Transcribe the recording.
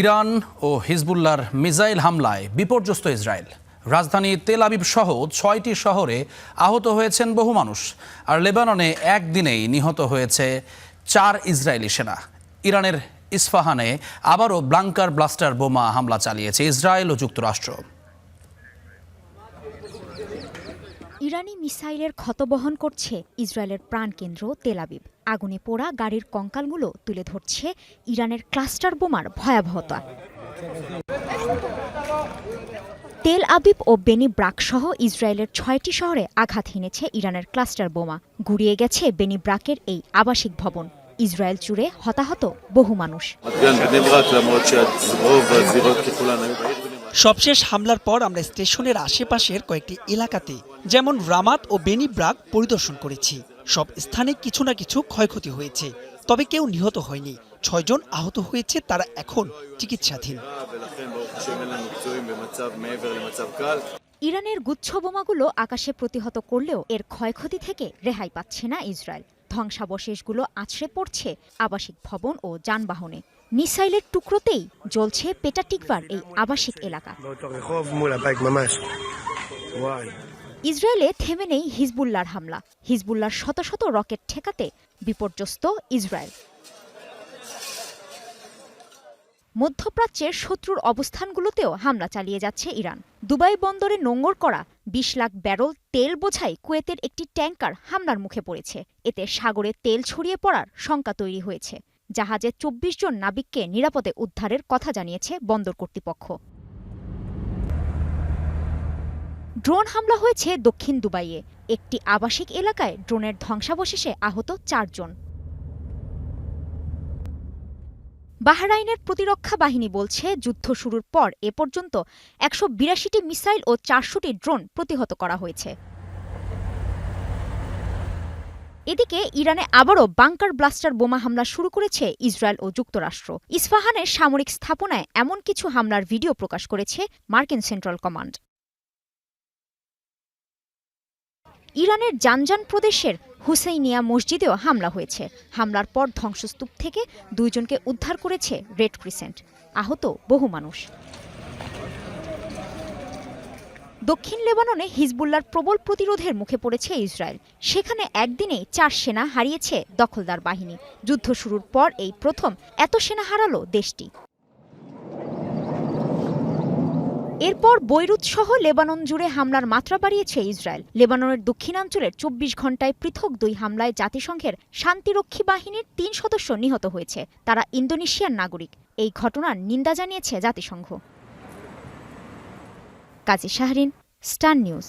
Iran ও হিজবুল্লাহর missile হামলায় বিপর্যস্ত Israel. রাজধানী তেল আবিব সহ ৬টি শহরে আহত হয়েছেন বহু মানুষ। আর লেবাননে একদিনেই নিহত হয়েছে ৪ ইসরায়েলি সেনা। ইরানের ইস্পাহানে আবারও ব্লাঙ্কার ব্লাস্টার বোমা হামলা চালিয়েছে ইসরায়েল ও যুক্তরাষ্ট্র। ইরানি মিসাইলের ক্ষত বহন করছে ইসরায়েলের প্রাণকেন্দ্র তেল আবিব। আগুনে পোড়া গাড়ির কঙ্কালগুলো তুলে ধরছে ইরানের ক্লাস্টার বোমার ভয়াবহতা। তেল আবিব ও বেনি ব্রাক সহ ইসরায়েলের ৬টি শহরে আঘাত হেনেছে ইরানের ক্লাস্টার বোমা। গুড়িয়ে গেছে বেনি ব্রাকের এই আবাসিক ভবন। ইসরায়েল জুড়ে হতাহত বহু মানুষ। সবশেষ হামলার পর আমরা স্টেশনের আশেপাশের কয়েকটি এলাকাতে যেমন রামাত ও বেনি ব্রাক পরিদর্শন করেছি। সব স্থানে কিছু না কিছু ক্ষয়ক্ষতি হয়েছে, তবে কেউ নিহত হয়নি। ৬ জন আহত হয়েছে, তারা এখন চিকিৎসাধীন। ইরানের গুচ্ছ বোমাগুলো আকাশে প্রতিহত করলেও এর ক্ষয়ক্ষতি থেকে রেহাই পাচ্ছে না ইসরায়েল। ধ্বংসাবশেষগুলো আছড়ে পড়ছে আবাসিক ভবন ও যানবাহনে। মিসাইলের টুকরোতেই জ্বলছে পেটাটিকভার এই আবাসিক এলাকা। ইসরায়েলে থেমে নেই হিজবুল্লাহর হামলা। হিজবুল্লাহর শত শত রকেট ঠেকাতে বিপর্যস্ত ইসরায়েল। মধ্যপ্রাচ্যের শত্রুর অবস্থানগুলোতেও হামলা চালিয়ে যাচ্ছে ইরান। দুবাই বন্দরে নোঙর করা ২০ লাখ ব্যারল তেল বোঝাই কুয়েতের একটি ট্যাঙ্কার হামলার মুখে পড়েছে। এতে সাগরে তেল ছড়িয়ে পড়ার শঙ্কা তৈরি হয়েছে। জাহাজে ২৪ জন নাবিককে নিরাপদে উদ্ধারের কথা জানিয়েছে বন্দর কর্তৃপক্ষ। ড্রোন হামলা হয়েছে দক্ষিণ দুবাইয়ে। একটি আবাসিক এলাকায় ড্রোনের ধ্বংসাবশেষে আহত ৪ জন। বাহরাইনের প্রতিরক্ষা বাহিনী বলছে, যুদ্ধ শুরুর পর এ পর্যন্ত ১৮২টি মিসাইল ও ৪০০টি ড্রোন প্রতিহত করা হয়েছে। এদিকে ইরানে আবারও বাংকার ব্লাস্টার বোমা হামলা শুরু করেছে ইসরায়েল ও যুক্তরাষ্ট্র। ইস্পাহানের সামরিক স্থাপনায় এমন কিছু হামলার ভিডিও প্রকাশ করেছে মার্কিন সেন্ট্রাল কমান্ড। ইরানের জানজান প্রদেশের হুসেইনিয়া মসজিদেও হামলা হয়েছে। হামলার পর ধ্বংসস্তূপ থেকে ২ জনকে উদ্ধার করেছে রেড ক্রিসেন্ট। আহত বহু মানুষ। দক্ষিণ লেবাননে হিজবুল্লাহর প্রবল প্রতিরোধের মুখে পড়েছে ইসরায়েল। সেখানে একদিনেই ৪ সেনা হারিয়েছে দখলদার বাহিনী। যুদ্ধ শুরুর পর এই প্রথম এত সেনা হারালো দেশটি। এরপর বৈরুত সহ লেবানন জুড়ে হামলার মাত্রা বাড়িয়েছে ইসরায়েল। লেবাননের দক্ষিণাঞ্চলের ২৪ ঘণ্টায় পৃথক ২ হামলায় জাতিসংঘের শান্তিরক্ষী বাহিনীর ৩ সদস্য নিহত হয়েছে। তারা ইন্দোনেশিয়ার নাগরিক। এই ঘটনার নিন্দা জানিয়েছে জাতিসংঘ। কাজী শাহরিন, স্টার নিউজ।